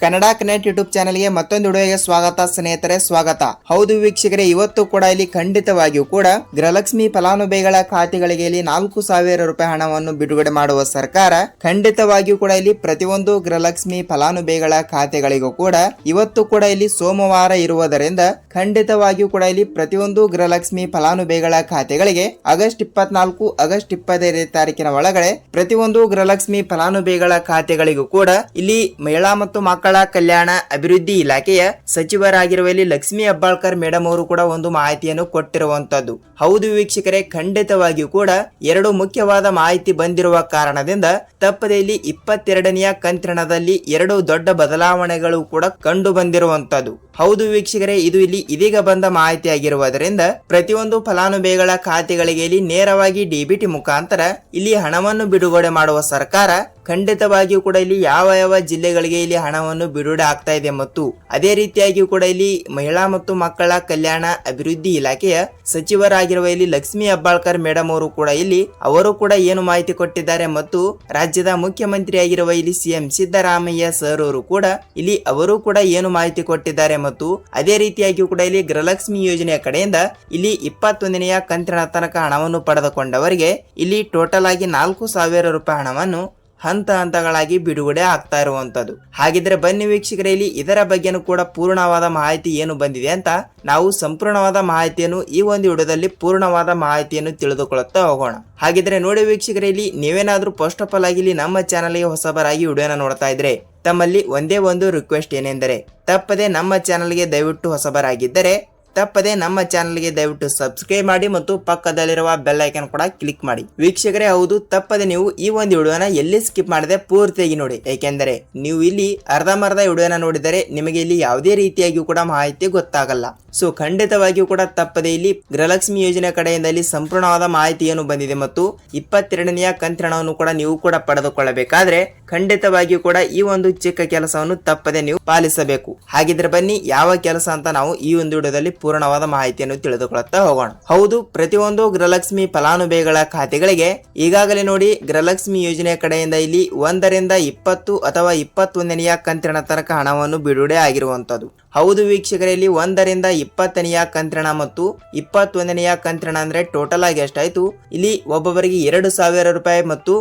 Kannada connect YouTube ಚಾನೆಲ್ಗೆ ಮತ್ತೊಂದು ವಿಡಿಯೋಗೆ ಸ್ವಾಗತ ಸ್ನೇಹಿತರೆ, ಸ್ವಾಗತ. ಹೌದು ವೀಕ್ಷಕರೇ, ಇವತ್ತು ಕೂಡ ಇಲ್ಲಿ ಖಂಡಿತವಾಗಿಯೂ ಕೂಡ ಗೃಹಲಕ್ಷ್ಮಿ ಫಲಾನುಭವಿಗಳ ಖಾತೆಗಳಿಗೆ ಇಲ್ಲಿ 4,000 ರೂಪಾಯಿ ಹಣವನ್ನು ಬಿಡುಗಡೆ ಮಾಡುವ ಸರ್ಕಾರ ಖಂಡಿತವಾಗಿಯೂ ಕೂಡ ಇಲ್ಲಿ ಪ್ರತಿಯೊಂದು ಗೃಹಲಕ್ಷ್ಮಿ ಫಲಾನುಭವಿಗಳ ಖಾತೆಗಳಿಗೂ ಕೂಡ ಇವತ್ತು ಕೂಡ ಇಲ್ಲಿ ಸೋಮವಾರ ಇರುವುದರಿಂದ ಖಂಡಿತವಾಗಿಯೂ ಕೂಡ ಇಲ್ಲಿ ಪ್ರತಿಯೊಂದು ಗೃಹಲಕ್ಷ್ಮಿ ಫಲಾನುಭವಿಗಳ ಖಾತೆಗಳಿಗೆ ಆಗಸ್ಟ್ 24, ಆಗಸ್ಟ್ 25 ತಾರೀಕಿನ ಒಳಗಡೆ ಪ್ರತಿಯೊಂದು ಗೃಹಲಕ್ಷ್ಮಿ ಫಲಾನುಭವಿಗಳ ಖಾತೆಗಳಿಗೂ ಕೂಡ ಇಲ್ಲಿ ಮಹಿಳಾ ಮತ್ತು ಮಕ್ಕಳ ಕಲ್ಯಾಣ ಅಭಿವೃದ್ಧಿ ಇಲಾಖೆಯ ಸಚಿವರಾಗಿರುವ ಇಲ್ಲಿ ಲಕ್ಷ್ಮಿ ಹೆಬ್ಬಾಳ್ಕರ್ ಮೇಡಮ್ ಅವರು ಕೂಡ ಒಂದು ಮಾಹಿತಿಯನ್ನು ಕೊಟ್ಟಿರುವಂತದ್ದು. ಹೌದು ವೀಕ್ಷಕರೇ, ಖಂಡಿತವಾಗಿಯೂ ಕೂಡ ಎರಡು ಮುಖ್ಯವಾದ ಮಾಹಿತಿ ಬಂದಿರುವ ಕಾರಣದಿಂದ ತಪ್ಪದೆ ಇಲ್ಲಿ 22ನೆಯ ಕಂತಿನದಲ್ಲಿ ಎರಡು ದೊಡ್ಡ ಬದಲಾವಣೆಗಳು ಕೂಡ ಕಂಡು ಬಂದಿರುವಂತದ್ದು. ಹೌದು ವೀಕ್ಷಕರೇ, ಇದು ಇಲ್ಲಿ ಇದೀಗ ಬಂದ ಮಾಹಿತಿ ಆಗಿರುವುದರಿಂದ ಪ್ರತಿಯೊಂದು ಫಲಾನುಭವಿಗಳ ಖಾತೆಗಳಿಗೆ ಇಲ್ಲಿ ನೇರವಾಗಿ ಡಿಬಿಟಿ ಮುಖಾಂತರ ಇಲ್ಲಿ ಹಣವನ್ನು ಬಿಡುಗಡೆ ಮಾಡುವ ಸರ್ಕಾರ ಖಂಡಿತವಾಗಿಯೂ ಕೂಡ ಇಲ್ಲಿ ಯಾವ ಯಾವ ಜಿಲ್ಲೆಗಳಿಗೆ ಇಲ್ಲಿ ಹಣವನ್ನು ಬಿಡುಗಡೆ ಆಗ್ತಾ ಇದೆ ಮತ್ತು ಅದೇ ರೀತಿಯಾಗಿಯೂ ಕೂಡ ಇಲ್ಲಿ ಮಹಿಳಾ ಮತ್ತು ಮಕ್ಕಳ ಕಲ್ಯಾಣ ಅಭಿವೃದ್ಧಿ ಇಲಾಖೆಯ ಸಚಿವರಾಗಿರುವ ಇಲ್ಲಿ ಲಕ್ಷ್ಮಿ ಹೆಬ್ಬಾಳ್ಕರ್ ಮೇಡಮ್ ಅವರು ಕೂಡ ಇಲ್ಲಿ ಅವರು ಕೂಡ ಏನು ಮಾಹಿತಿ ಕೊಟ್ಟಿದ್ದಾರೆ ಮತ್ತು ರಾಜ್ಯದ ಮುಖ್ಯಮಂತ್ರಿಯಾಗಿರುವ ಇಲ್ಲಿ ಸಿಎಂ ಸಿದ್ದರಾಮಯ್ಯ ಸರ್ ಅವರು ಕೂಡ ಇಲ್ಲಿ ಅವರು ಕೂಡ ಏನು ಮಾಹಿತಿ ಕೊಟ್ಟಿದ್ದಾರೆ ಮತ್ತು ಅದೇ ರೀತಿಯಾಗಿಯೂ ಕೂಡ ಇಲ್ಲಿ ಗೃಹಲಕ್ಷ್ಮಿ ಯೋಜನೆಯ ಕಡೆಯಿಂದ ಇಲ್ಲಿ 21ನೆಯ ಕಂತಿನ ತನಕ ಹಣವನ್ನು ಪಡೆದುಕೊಂಡವರಿಗೆ ಇಲ್ಲಿ ಟೋಟಲ್ ಆಗಿ 4,000 ರೂಪಾಯಿ ಹಣವನ್ನು ಹಂತ ಹಂತಗಳಾಗಿ ಬಿಡುಗಡೆ ಆಗ್ತಾ ಇರುವಂತದ್ದು. ಹಾಗಿದ್ರೆ ಬನ್ನಿ ವೀಕ್ಷಕರೇ, ಇಲ್ಲಿ ಇದರ ಬಗ್ಗೆನೂ ಕೂಡ ಪೂರ್ಣವಾದ ಮಾಹಿತಿ ಏನು ಬಂದಿದೆ ಅಂತ ನಾವು ಸಂಪೂರ್ಣವಾದ ಮಾಹಿತಿಯನ್ನು ಈ ಒಂದು ವಿಡಿಯೋದಲ್ಲಿ ಪೂರ್ಣವಾದ ಮಾಹಿತಿಯನ್ನು ತಿಳಿದುಕೊಳ್ಳುತ್ತಾ ಹೋಗೋಣ. ಹಾಗಿದ್ರೆ ನೋಡಿ ವೀಕ್ಷಕರೇ, ಇಲ್ಲಿ ನೀವೇನಾದ್ರೂ ಫಸ್ಟ್ ಆಫ್ ಆಲ್ ಆಗಿ ಇಲ್ಲಿ ನಮ್ಮ ಚಾನಲ್ಗೆ ಹೊಸಬರಾಗಿ ವಿಡಿಯೋನ ನೋಡ್ತಾ ಇದ್ರೆ ತಮ್ಮಲ್ಲಿ ಒಂದೇ ಒಂದು ರಿಕ್ವೆಸ್ಟ್ ಏನೆಂದರೆ ತಪ್ಪದೆ ನಮ್ಮ ಚಾನಲ್ಗೆ ದಯವಿಟ್ಟು ಹೊಸಬರಾಗಿದ್ದರೆ ತಪ್ಪದೆ ನಮ್ಮ ಚಾನಲ್ಗೆ ದಯವಿಟ್ಟು ಸಬ್ಸ್ಕ್ರೈಬ್ ಮಾಡಿ ಮತ್ತು ಪಕ್ಕದಲ್ಲಿರುವ ಬೆಲ್ ಐಕನ್ ಕೂಡ ಕ್ಲಿಕ್ ಮಾಡಿ. ವೀಕ್ಷಕರೇ, ಹೌದು ತಪ್ಪದೆ ನೀವು ಈ ಒಂದು ವಿಡಿಯೋನ ಎಲ್ಲಿ ಸ್ಕಿಪ್ ಮಾಡದೆ ಪೂರ್ತಿಯಾಗಿ ನೋಡಿ, ಏಕೆಂದರೆ ನೀವು ಇಲ್ಲಿ ಅರ್ಧಂಬರ್ಧ ವಿಡಿಯೋನ ನೋಡಿದರೆ ನಿಮಗೆ ಇಲ್ಲಿ ಯಾವುದೇ ರೀತಿಯಾಗಿಯೂ ಕೂಡ ಮಾಹಿತಿ ಗೊತ್ತಾಗಲ್ಲ. ಸೊ ಖಂಡಿತವಾಗಿಯೂ ಕೂಡ ತಪ್ಪದೆ ಇಲ್ಲಿ ಗೃಹಲಕ್ಷ್ಮಿ ಯೋಜನೆ ಕಡೆಯಿಂದ ಇಲ್ಲಿ ಸಂಪೂರ್ಣವಾದ ಮಾಹಿತಿ ಏನು ಬಂದಿದೆ ಮತ್ತು 22ನೆಯ ಕಂತಿನವನ್ನು ಕೂಡ ನೀವು ಕೂಡ ಪಡೆದುಕೊಳ್ಳಬೇಕಾದ್ರೆ ಖಂಡಿತವಾಗಿಯೂ ಕೂಡ ಈ ಒಂದು ಚಿಕ್ಕ ಕೆಲಸವನ್ನು ತಪ್ಪದೆ ನೀವು ಪಾಲಿಸಬೇಕು. ಹಾಗಿದ್ರೆ ಬನ್ನಿ ಯಾವ ಕೆಲಸ ಅಂತ ನಾವು ಈ ಒಂದು ವಿಡಿಯೋದಲ್ಲಿ ಪೂರ್ಣವಾದ ಮಾಹಿತಿಯನ್ನು ತಿಳಿದುಕೊಳ್ಳುತ್ತಾ ಹೋಗೋಣ. ಹೌದು, ಪ್ರತಿಯೊಂದು ಗೃಹಲಕ್ಷ್ಮಿ ಫಲಾನುಭವಿಗಳ ಖಾತೆಗಳಿಗೆ ಈಗಾಗಲೇ ನೋಡಿ ಗೃಹಲಕ್ಷ್ಮಿ ಯೋಜನೆ ಕಡೆಯಿಂದ ಇಲ್ಲಿ 1ರಿಂದ 20 ಅಥವಾ 21ನೆಯ ಕಂತಿನ ತನಕ ಹಣವನ್ನು ಬಿಡುಗಡೆ ಆಗಿರುವಂತದ್ದು. ಹೌದು ವೀಕ್ಷಕರೇ, ಇಲ್ಲಿ 1ರಿಂದ 20ನೆಯ ಕಂತಿನ ಮತ್ತು 21ನೆಯ ಕಂತಿನ ಅಂದ್ರೆ ಟೋಟಲ್ ಆಗಿ ಎಷ್ಟಾಯ್ತು, ಇಲ್ಲಿ ಒಬ್ಬೊಬ್ಬರಿಗೆ 2,000 ರೂಪಾಯಿ ಮತ್ತು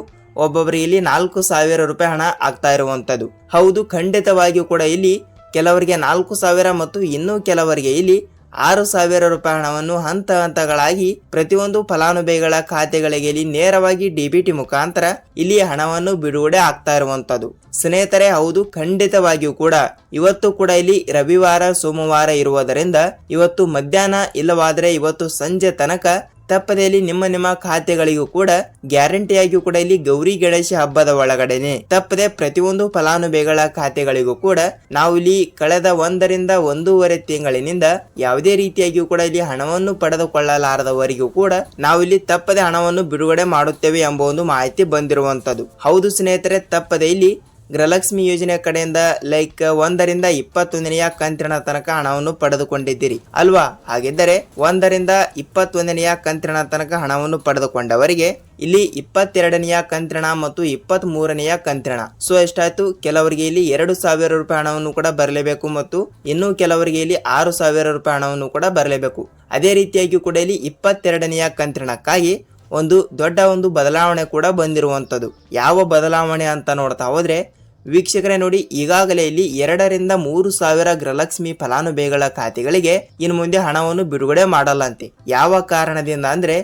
ಒಬ್ಬೊಬ್ಬರಿಗೆ ಇಲ್ಲಿ 4,000 ರೂಪಾಯಿ ಹಣ ಆಗ್ತಾ ಇರುವಂತದ್ದು. ಹೌದು, ಖಂಡಿತವಾಗಿಯೂ ಕೂಡ ಇಲ್ಲಿ ಕೆಲವರಿಗೆ 4,000 ಮತ್ತು ಇನ್ನು ಕೆಲವರಿಗೆ ಇಲ್ಲಿ 6,000 ರೂಪಾಯಿ ಹಣವನ್ನು ಹಂತ ಹಂತಗಳಾಗಿ ಪ್ರತಿಯೊಂದು ಫಲಾನುಭವಿಗಳ ಖಾತೆಗಳಿಗೆ ಇಲ್ಲಿ ನೇರವಾಗಿ ಡಿಬಿಟಿ ಮುಖಾಂತರ ಇಲ್ಲಿ ಹಣವನ್ನು ಬಿಡುಗಡೆ ಆಗ್ತಾ ಇರುವಂತದ್ದು. ಸ್ನೇಹಿತರೆ, ಹೌದು ಖಂಡಿತವಾಗಿಯೂ ಕೂಡ ಇವತ್ತು ಕೂಡ ಇಲ್ಲಿ ರವಿವಾರ ಸೋಮವಾರ ಇರುವುದರಿಂದ ಇವತ್ತು ಮಧ್ಯಾಹ್ನ ಇಲ್ಲವಾದ್ರೆ ಇವತ್ತು ಸಂಜೆ ತನಕ ತಪ್ಪದಲ್ಲಿ ನಿಮ್ಮ ಖಾತೆಗಳಿಗೂ ಕೂಡ ಗ್ಯಾರಂಟಿಯಾಗಿಯೂ ಕೂಡ ಇಲ್ಲಿ ಗೌರಿ ಗಣೇಶ ಹಬ್ಬದ ಒಳಗಡೆನೆ ತಪ್ಪದೆ ಪ್ರತಿಯೊಂದು ಫಲಾನುಭವಿಗಳ ಖಾತೆಗಳಿಗೂ ಕೂಡ ನಾವು ಇಲ್ಲಿ ಕಳೆದ 1ರಿಂದ 1.5 ತಿಂಗಳಿನಿಂದ ಯಾವುದೇ ರೀತಿಯಾಗಿಯೂ ಕೂಡ ಇಲ್ಲಿ ಹಣವನ್ನು ಪಡೆದುಕೊಳ್ಳಲಾರದವರಿಗೂ ಕೂಡ ನಾವು ಇಲ್ಲಿ ತಪ್ಪದೆ ಹಣವನ್ನು ಬಿಡುಗಡೆ ಮಾಡುತ್ತೇವೆ ಎಂಬ ಒಂದು ಮಾಹಿತಿ ಬಂದಿರುವಂತದ್ದು. ಹೌದು ಸ್ನೇಹಿತರೆ, ತಪ್ಪದೆ ಇಲ್ಲಿ ಗೃಹಲಕ್ಷ್ಮಿ ಯೋಜನೆ ಕಡೆಯಿಂದ ಲೈಕ್ 1ರಿಂದ 21ನೆಯ ಕಂತಿನ ತನಕ ಹಣವನ್ನು ಪಡೆದುಕೊಂಡಿದ್ದೀರಿ ಅಲ್ವಾ? ಹಾಗಿದ್ದರೆ 1ರಿಂದ 21ನೆಯ ಕಂತಿನ ತನಕ ಹಣವನ್ನು ಪಡೆದುಕೊಂಡವರಿಗೆ ಇಲ್ಲಿ 22ನೆಯ ಕಂತಿನ ಮತ್ತು 23ನೆಯ ಕಂತಿನ ಸೊ ಎಷ್ಟಾಯ್ತು, ಕೆಲವರಿಗೆ ಇಲ್ಲಿ 2,000 ರೂಪಾಯಿ ಹಣವನ್ನು ಕೂಡ ಬರಲೇಬೇಕು ಮತ್ತು ಇನ್ನು ಕೆಲವರಿಗೆ ಇಲ್ಲಿ 6,000 ರೂಪಾಯಿ ಹಣವನ್ನು ಕೂಡ ಬರಲೇಬೇಕು. ಅದೇ ರೀತಿಯಾಗಿ ಕೂಡ ಇಲ್ಲಿ 22ನೆಯ ಕಂತಿನಕ್ಕಾಗಿ ಒಂದು ದೊಡ್ಡ ಒಂದು ಬದಲಾವಣೆ ಕೂಡ ಬಂದಿರುವಂತದ್ದು. ಯಾವ ಬದಲಾವಣೆ ಅಂತ ನೋಡ್ತಾ ಹೋದ್ರೆ ವೀಕ್ಷಕರೇ ನೋಡಿ, ಈಗಾಗಲೇ ಇಲ್ಲಿ 2ರಿಂದ 3,000 ಗೃಹಲಕ್ಷ್ಮಿ ಫಲಾನುಭವಿಗಳ ಖಾತೆಗಳಿಗೆ ಇನ್ನು ಮುಂದೆ ಹಣವನ್ನು ಬಿಡುಗಡೆ ಮಾಡಲ್ಲಂತೆ. ಯಾವ ಕಾರಣದಿಂದ ಅಂದ್ರೆ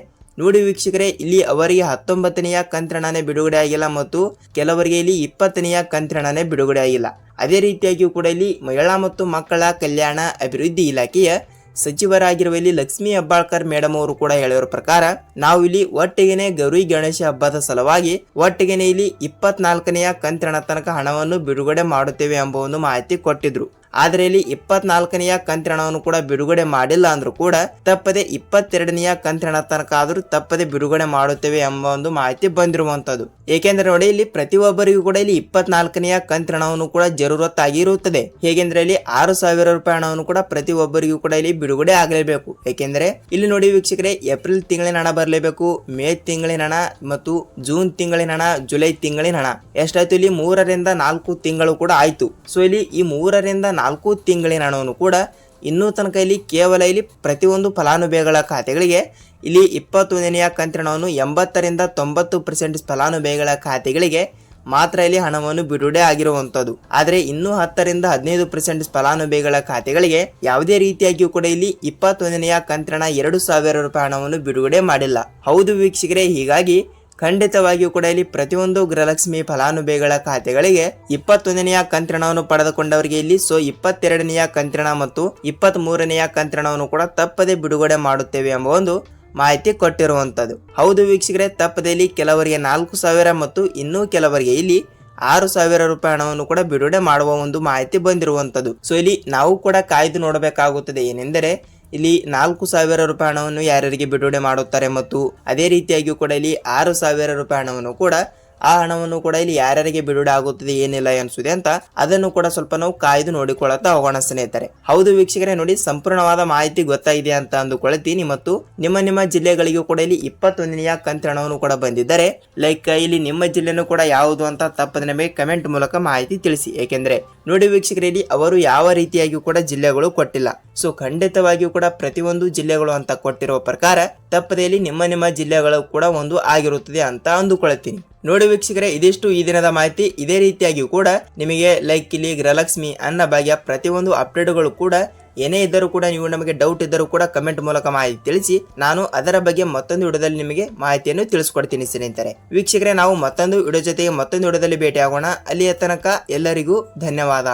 ನೋಡಿ ವೀಕ್ಷಕರೇ, ಇಲ್ಲಿ ಅವರಿಗೆ 19ನೆಯ ಕಂತಿನೇ ಬಿಡುಗಡೆ ಆಗಿಲ್ಲ ಮತ್ತು ಕೆಲವರಿಗೆ ಇಲ್ಲಿ 20ನೆಯ ಕಂತಿನೇ ಬಿಡುಗಡೆ ಆಗಿಲ್ಲ. ಅದೇ ರೀತಿಯಾಗಿಯೂ ಕೂಡ ಇಲ್ಲಿ ಮಹಿಳಾ ಮತ್ತು ಮಕ್ಕಳ ಕಲ್ಯಾಣ ಅಭಿವೃದ್ಧಿ ಇಲಾಖೆಯ ಸಚಿವರಾಗಿರುವ ಇಲ್ಲಿ ಲಕ್ಷ್ಮಿ ಹೆಬ್ಬಾಳ್ಕರ್ ಮೇಡಮ್ ಅವರು ಕೂಡ ಹೇಳಿರೋ ಪ್ರಕಾರ ನಾವು ಇಲ್ಲಿ ಒಟ್ಟಿಗೆನೆ ಗೌರಿ ಗಣೇಶ ಹಬ್ಬದ ಸಲುವಾಗಿ ಒಟ್ಟಿಗೆನೆ ಇಲ್ಲಿ 24ನೆಯ ಕಂತಿನ ತನಕ ಹಣವನ್ನು ಬಿಡುಗಡೆ ಮಾಡುತ್ತೇವೆ ಎಂಬ ಒಂದು ಮಾಹಿತಿ ಕೊಟ್ಟಿದ್ರು. ಆದ್ರೆ ಇಲ್ಲಿ 24ನೆಯ ಕಂತಿನ ಹಣವನ್ನು ಕೂಡ ಬಿಡುಗಡೆ ಮಾಡಿಲ್ಲ ಅಂದ್ರೂ ಕೂಡ ತಪ್ಪದೆ 22ನೆಯ ಕಂತಿನ ತನಕ ಆದ್ರೂ ತಪ್ಪದೆ ಬಿಡುಗಡೆ ಮಾಡುತ್ತೇವೆ ಎಂಬ ಒಂದು ಮಾಹಿತಿ ಬಂದಿರುವಂತದ್ದು. ಏಕೆಂದ್ರೆ ನೋಡಿ ಇಲ್ಲಿ ಪ್ರತಿಯೊಬ್ಬರಿಗೂ ಕೂಡ ಇಲ್ಲಿ 24ನೆಯ ಕಂತಿನ ಹಣವನ್ನು ಕೂಡ ಜರೂರತ್ತಾಗಿರುತ್ತದೆ. ಹೇಗೆಂದ್ರೆ ಇಲ್ಲಿ 6,000 ರೂಪಾಯಿ ಹಣವನ್ನು ಕೂಡ ಪ್ರತಿಯೊಬ್ಬರಿಗೂ ಕೂಡ ಇಲ್ಲಿ ಬಿಡುಗಡೆ ಆಗಲೇಬೇಕು. ಏಕೆಂದ್ರೆ ಇಲ್ಲಿ ನೋಡಿ ವೀಕ್ಷಕರೇ, ಏಪ್ರಿಲ್ ತಿಂಗಳಿನ ಹಣ ಬರಲೇಬೇಕು, ಮೇ ತಿಂಗಳಿನ ಹಣ ಮತ್ತು ಜೂನ್ ತಿಂಗಳಿನ ಹಣ, ಜುಲೈ ತಿಂಗಳಿನ ಹಣ ಎಷ್ಟಾಯ್ತು ಇಲ್ಲಿ 3 ರಿಂದ 4 ತಿಂಗಳು ಕೂಡ ಆಯ್ತು. ಸೊ ಇಲ್ಲಿ ಈ 3 ರಿಂದ 4 ತಿಂಗಳಿನ ಹಣವನ್ನು ಕೂಡ ಇನ್ನೂ ತನಕ ಇಲ್ಲಿ ಕೇವಲ ಇಲ್ಲಿ ಪ್ರತಿಯೊಂದು ಫಲಾನುಭವಿಗಳ ಖಾತೆಗಳಿಗೆ ಇಲ್ಲಿ 21ನೆಯ ಕಂತಿನ ಹಣವನ್ನು 80 ರಿಂದ 90% ಫಲಾನುಭವಿಗಳ ಖಾತೆಗಳಿಗೆ ಮಾತ್ರ ಇಲ್ಲಿ ಹಣವನ್ನು ಬಿಡುಗಡೆ ಆಗಿರುವಂತದ್ದು. ಆದ್ರೆ ಇನ್ನೂ 10 ರಿಂದ 15% ಫಲಾನುಭವಿಗಳ ಖಾತೆಗಳಿಗೆ ಯಾವುದೇ ರೀತಿಯಾಗಿಯೂ ಕೂಡ ಇಲ್ಲಿ 21ನೆಯ ಕಂತಿನ 2,000 ರೂಪಾಯಿ ಹಣವನ್ನು ಬಿಡುಗಡೆ ಮಾಡಿಲ್ಲ. ಹೌದು ವೀಕ್ಷಕರೇ, ಹೀಗಾಗಿ ಖಂಡಿತವಾಗಿಯೂ ಕೂಡ ಇಲ್ಲಿ ಪ್ರತಿಯೊಂದು ಗೃಹಲಕ್ಷ್ಮಿ ಫಲಾನುಭವಿಗಳ ಖಾತೆಗಳಿಗೆ 21ನೆಯ ಕಂತಿನ ಹಣವನ್ನು ಪಡೆದುಕೊಂಡವರಿಗೆ ಇಲ್ಲಿ 22ನೆಯ ಕಂತಿನ ಮತ್ತು 23ನೆಯ ಕಂತಿನ ಹಣವನ್ನು ಕೂಡ ತಪ್ಪದೆ ಬಿಡುಗಡೆ ಮಾಡುತ್ತೇವೆ ಎಂಬ ಒಂದು ಮಾಹಿತಿ ಕೊಟ್ಟಿರುವಂತದ್ದು. ಹೌದು ವೀಕ್ಷಕರೇ, ತಪ್ಪದೆ ಇಲ್ಲಿ ಕೆಲವರಿಗೆ 4,000 ಮತ್ತು ಇನ್ನೂ ಕೆಲವರಿಗೆ ಇಲ್ಲಿ 6,000 ರೂಪಾಯಿ ಹಣವನ್ನು ಕೂಡ ಬಿಡುಗಡೆ ಮಾಡುವ ಒಂದು ಮಾಹಿತಿ ಬಂದಿರುವಂತದ್ದು. ಸೊ ಇಲ್ಲಿ ನಾವು ಕೂಡ ಕಾಯ್ದು ನೋಡಬೇಕಾಗುತ್ತದೆ. ಏನೆಂದರೆ ಇಲ್ಲಿ 4,000 ರೂಪಾಯಿ ಹಣವನ್ನು ಯಾರ್ಯಾರಿಗೆ ಬಿಡುಗಡೆ ಮಾಡುತ್ತಾರೆ ಮತ್ತು ಅದೇ ರೀತಿಯಾಗಿಯೂ ಕೂಡ ಇಲ್ಲಿ 6,000 ರೂಪಾಯಿ ಹಣವನ್ನು ಕೂಡ ಆ ಹಣವನ್ನು ಕೂಡ ಇಲ್ಲಿ ಯಾರ್ಯಾರಿಗೆ ಬಿಡುಗಡೆ ಆಗುತ್ತದೆ ಏನಿಲ್ಲ ಅನ್ಸುತ್ತೆ ಅಂತ ಅದನ್ನು ಕೂಡ ಸ್ವಲ್ಪ ನಾವು ಕಾಯ್ದು ನೋಡಿಕೊಳ್ಳುತ್ತಾ ಹೋಗೋಣ ಸ್ನೇಹಿತರೆ. ಹೌದು ವೀಕ್ಷಕರೇ, ನೋಡಿ ಸಂಪೂರ್ಣವಾದ ಮಾಹಿತಿ ಗೊತ್ತಾಗಿದೆ ಅಂತ ಅಂದುಕೊಳ್ತೀನಿ. ಮತ್ತು ನಿಮ್ಮ ಜಿಲ್ಲೆಗಳಿಗೂ ಕೂಡ ಇಲ್ಲಿ 21ನೆಯ ಕಂತಿನ ಹಣವನ್ನು ಕೂಡ ಬಂದಿದ್ದಾರೆ. ಲೈಕ್ ಇಲ್ಲಿ ನಿಮ್ಮ ಜಿಲ್ಲೆನೂ ಕೂಡ ಯಾವುದು ಅಂತ ತಪ್ಪದೆ ನಮಗೆ ಕಮೆಂಟ್ ಮೂಲಕ ಮಾಹಿತಿ ತಿಳಿಸಿ. ಏಕೆಂದ್ರೆ ನೋಡಿ ವೀಕ್ಷಕರೇ, ಇಲ್ಲಿ ಅವರು ಯಾವ ರೀತಿಯಾಗಿಯೂ ಕೂಡ ಜಿಲ್ಲೆಗಳು ಕೊಟ್ಟಿಲ್ಲ. ಸೊ ಖಂಡಿತವಾಗಿಯೂ ಕೂಡ ಪ್ರತಿಯೊಂದು ಜಿಲ್ಲೆಗಳು ಅಂತ ಕೊಟ್ಟಿರುವ ಪ್ರಕಾರ ತಪ್ಪದೆಯಲ್ಲಿ ನಿಮ್ಮ ಜಿಲ್ಲೆಗಳು ಕೂಡ ಒಂದು ಆಗಿರುತ್ತದೆ ಅಂತ ಅಂದುಕೊಳ್ತೀನಿ. ನೋಡಿ ವೀಕ್ಷಕರೇ, ಇದಿಷ್ಟು ಈ ದಿನದ ಮಾಹಿತಿ. ಇದೇ ರೀತಿಯಾಗಿಯೂ ಕೂಡ ನಿಮಗೆ ಲೈಕ್ ಇಲ್ಲಿ ಗೃಹಲಕ್ಷ್ಮಿ ಅನ್ನಭಾಗ್ಯ ಪ್ರತಿಯೊಂದು ಅಪ್ಡೇಟ್ಗಳು ಕೂಡ ಏನೇ ಇದ್ದರೂ ಕೂಡ ನೀವು ನಮಗೆ ಡೌಟ್ ಇದ್ದರೂ ಕೂಡ ಕಮೆಂಟ್ ಮೂಲಕ ಮಾಹಿತಿ ತಿಳಿಸಿ. ನಾನು ಅದರ ಬಗ್ಗೆ ಮತ್ತೊಂದು ವಿಡಿಯೋದಲ್ಲಿ ನಿಮಗೆ ಮಾಹಿತಿಯನ್ನು ತಿಳಿಸ್ಕೊಡ್ತೀನಿ ಸ್ನೇಹಿತರೆ. ವೀಕ್ಷಕರೇ, ನಾವು ಮತ್ತೊಂದು ವಿಡಿಯೋ ಜೊತೆಗೆ ಮತ್ತೊಂದು ವಿಡಿಯೋದಲ್ಲಿ ಭೇಟಿ ಆಗೋಣ. ಅಲ್ಲಿಯ ತನಕ ಎಲ್ಲರಿಗೂ ಧನ್ಯವಾದ.